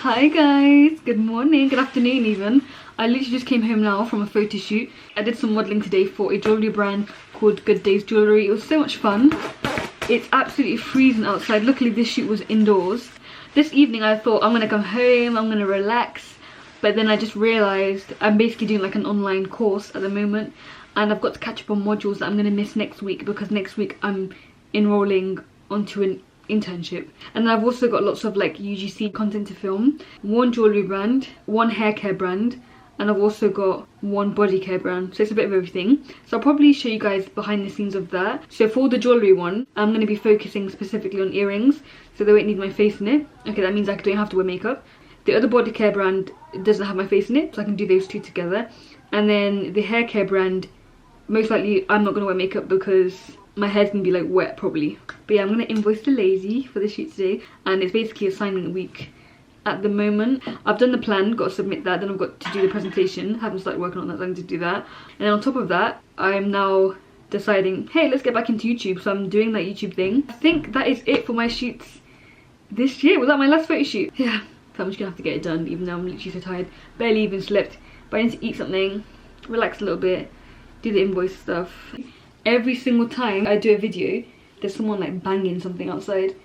Hi guys, good morning, good afternoon even. I literally just came home now from a photo shoot. I did some modelling today for a jewellery brand called Good Days Jewellery. It was so much fun. It's absolutely freezing outside. Luckily this shoot was indoors. This evening I thought I'm gonna come home, I'm gonna relax, but then I just realised I'm basically doing like an online course at the moment, and I've got to catch up on modules that I'm gonna miss next week because next week I'm enrolling onto an internship. And I've also got lots of like UGC content to film, one jewellery brand, one hair care brand, and I've also got one body care brand, so it's a bit of everything. So I'll probably show you guys behind the scenes of that. So for the jewellery one, I'm going to be focusing specifically on earrings, so they won't need my face in it. Okay, that means I don't have to wear makeup. The other body care brand doesn't have my face in it, so I can do those two together. And then the hair care brand, most likely I'm not going to wear makeup because my hair's gonna be like wet probably. But yeah, I'm gonna invoice the lazy for the shoot today, and it's basically assignment week at the moment. I've done the plan, got to submit that, then I've got to do the presentation. Haven't started working on that, so I need to do that. And then on top of that, I'm now deciding, hey, let's get back into YouTube, so I'm doing that YouTube thing. I think that is it for my shoots this year. Was that my last photo shoot? Yeah, so I'm just gonna have to get it done, even though I'm literally so tired. Barely even slept, but I need to eat something, relax a little bit, do the invoice stuff. Every single time I do a video, there's someone like banging something outside.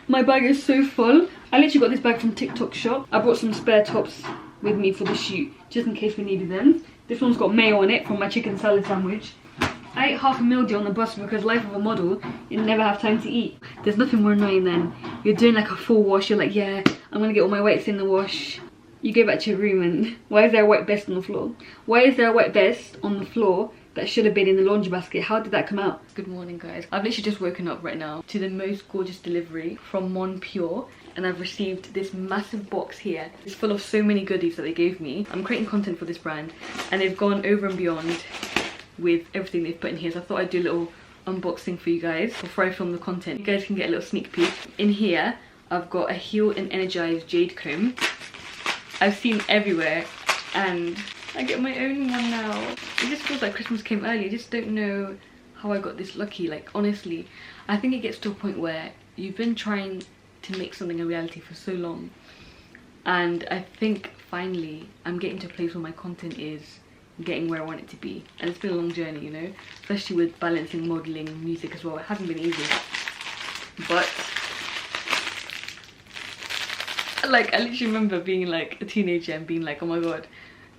My bag is so full. I literally got this bag from TikTok shop. I brought some spare tops with me for the shoot, just in case we needed them. This one's got mayo on it from my chicken salad sandwich. I ate half a meal deal on the bus because life of a model, you never have time to eat. There's nothing more annoying than you're doing like a full wash. You're like, yeah, I'm gonna get all my whites in the wash. You go back to your room and why is there a white vest on the floor? Why is there a white vest on the floor that should have been in the laundry basket? How did that come out? Good morning guys. I've literally just woken up right now to the most gorgeous delivery from Mon Pure, and I've received this massive box here. It's full of so many goodies that they gave me. I'm creating content for this brand and they've gone over and beyond with everything they've put in here, so I thought I'd do a little unboxing for you guys before I film the content. You guys can get a little sneak peek. In here I've got a Heal and Energize jade comb. I've seen everywhere and I get my own one now. It just feels like Christmas came early. I just don't know how I got this lucky. Like honestly, I think it gets to a point where you've been trying to make something a reality for so long, and I think finally I'm getting to a place where my content is getting where I want it to be. And it's been a long journey, you know, especially with balancing modelling, music as well. It hasn't been easy, but like I literally remember being like a teenager and being like, oh my god,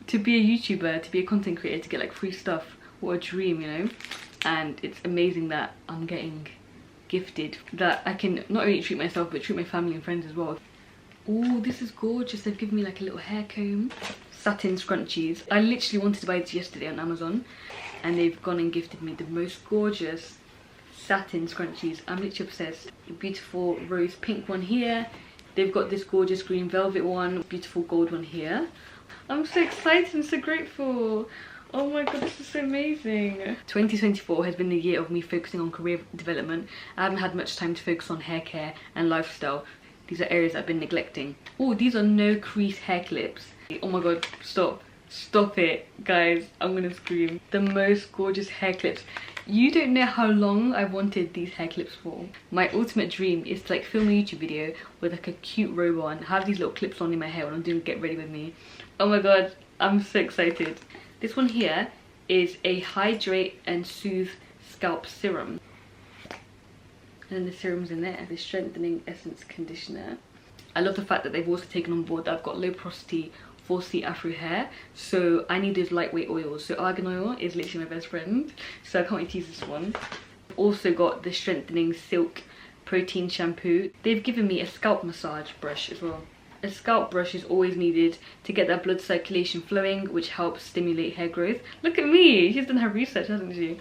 to be a YouTuber, to be a content creator, to get like free stuff, what a dream, you know. And it's amazing that I'm getting gifted, that I can not only treat myself but treat my family and friends as well. Oh, this is gorgeous. They've given me like a little hair comb, satin scrunchies. I literally wanted to buy this yesterday on Amazon, and they've gone and gifted me the most gorgeous satin scrunchies. I'm literally obsessed. A beautiful rose pink one here. They've got this gorgeous green velvet one, beautiful gold one here. I'm so excited and so grateful. Oh my god, this is so amazing. 2024 has been the year of me focusing on career development. I haven't had much time to focus on hair care and lifestyle. These are areas I've been neglecting. Oh, these are no crease hair clips. Oh my god, stop. Stop it, guys. I'm gonna scream. The most gorgeous hair clips. You don't know how long I've wanted these hair clips for. My ultimate dream is to like film a YouTube video with like a cute robe on, have these little clips on in my hair when I'm doing Get Ready With Me. Oh my god, I'm so excited. This one here is a Hydrate and Soothe Scalp Serum. And then the serum's in there, the Strengthening Essence Conditioner. I love the fact that they've also taken on board that I've got low porosity 4C Afro hair, so I need those lightweight oils. So argan oil is literally my best friend, so I can't wait to use this one. Also got the Strengthening Silk Protein Shampoo. They've given me a scalp massage brush as well. A scalp brush is always needed to get that blood circulation flowing, which helps stimulate hair growth. Look at me, she's done her research, hasn't she?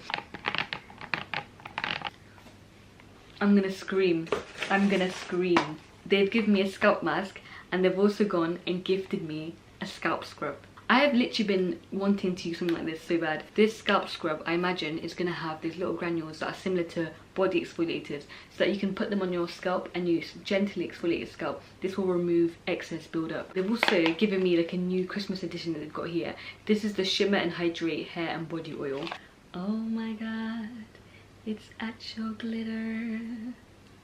I'm gonna scream. I'm gonna scream. They've given me a scalp mask, and they've also gone and gifted me a scalp scrub. I have literally been wanting to use something like this so bad. This scalp scrub, I imagine, is going to have these little granules that are similar to body exfoliators, so that you can put them on your scalp and you gently exfoliate your scalp. This will remove excess buildup. They've also given me like a new Christmas edition that they've got here. This is the Shimmer and Hydrate Hair and Body Oil. Oh my god, it's actual glitter.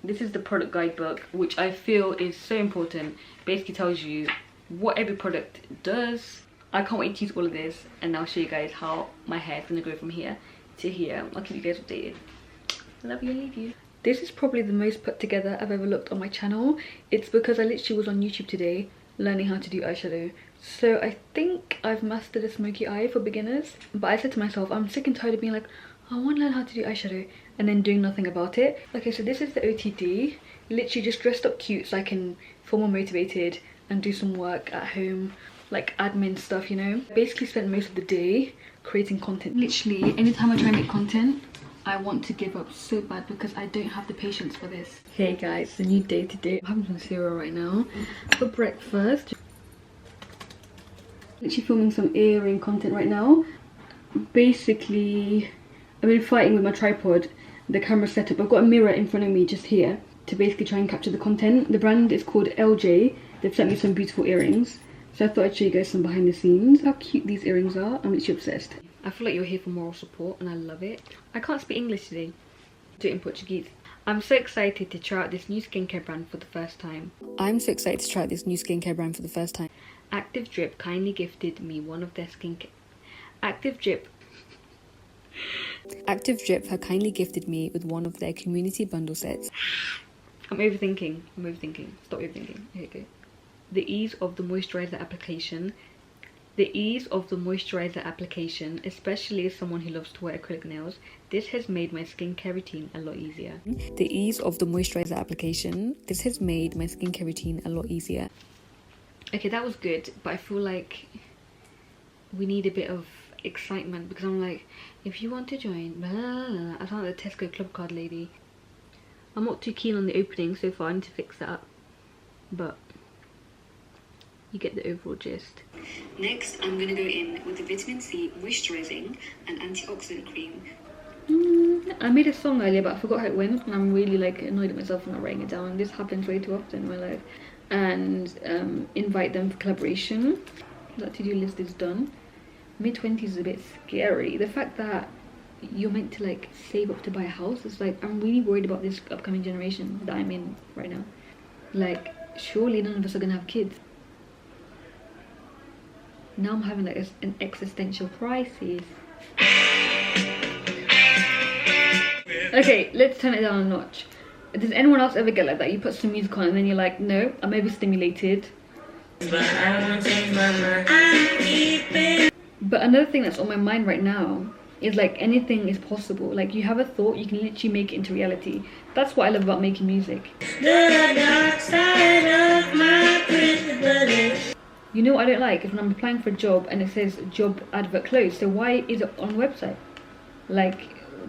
This is the product guidebook, which I feel is so important. Basically tells you what every product does. I can't wait to use all of this, and I'll show you guys how my hair is going to go from here to here. I'll keep you guys updated. Love you and leave you. This is probably the most put together I've ever looked on my channel. It's because I literally was on YouTube today learning how to do eyeshadow. So I think I've mastered a smoky eye for beginners. But I said to myself, I'm sick and tired of being like, I want to learn how to do eyeshadow and then doing nothing about it. Okay, so this is the OTD. Literally just dressed up cute so I can feel more motivated and do some work at home, like admin stuff, you know. Basically spent most of the day creating content. Literally anytime I try and make content, I want to give up so bad because I don't have the patience for this. Hey guys, the new day today. I'm having some cereal right now for breakfast. Literally filming some earring content right now. Basically, I've been fighting with my tripod, the camera setup. I've got a mirror in front of me just here to basically try and capture the content. The brand is called LJ. They've sent me some beautiful earrings. So I thought I'd show you guys some behind the scenes. How cute these earrings are. I'm literally obsessed. I feel like you're here for moral support and I love it. I can't speak English today. Do it in Portuguese. I'm so excited to try out this new skincare brand for the first time. Active Drip kindly gifted me one of their skincare... Active Drip have kindly gifted me with one of their community bundle sets. I'm overthinking. Stop overthinking. Okay, go. The ease of the moisturizer application. Especially as someone who loves to wear acrylic nails, this has made my skincare routine a lot easier. Okay, that was good, but I feel like we need a bit of excitement because I'm like, if you want to join, blah, blah, blah. I sound like the Tesco club card lady. I'm not too keen on the opening so far. I need to fix that up, but you get the overall gist. Next, I'm going to go in with the vitamin C moisturizing and antioxidant cream. I made a song earlier, but I forgot how it went, and I'm really like annoyed at myself for not writing it down. This happens way too often in my life. And invite them for collaboration. That to-do list is done. Mid-20s is a bit scary. The fact that you're meant to like save up to buy a house, it's like I'm really worried about this upcoming generation that I'm in right now. Like, surely none of us are gonna have kids. Now I'm having like an existential crisis. Okay, let's turn it down a notch. Does anyone else ever get like that? You put some music on and then you're like, no, I'm overstimulated. But another thing that's on my mind right now is like anything is possible. Like you have a thought, you can literally make it into reality. That's what I love about making music. You know what I don't like is when I'm applying for a job and it says job advert closed. So why is it on a website? Like,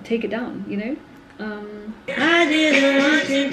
take it down, you know? I didn't want to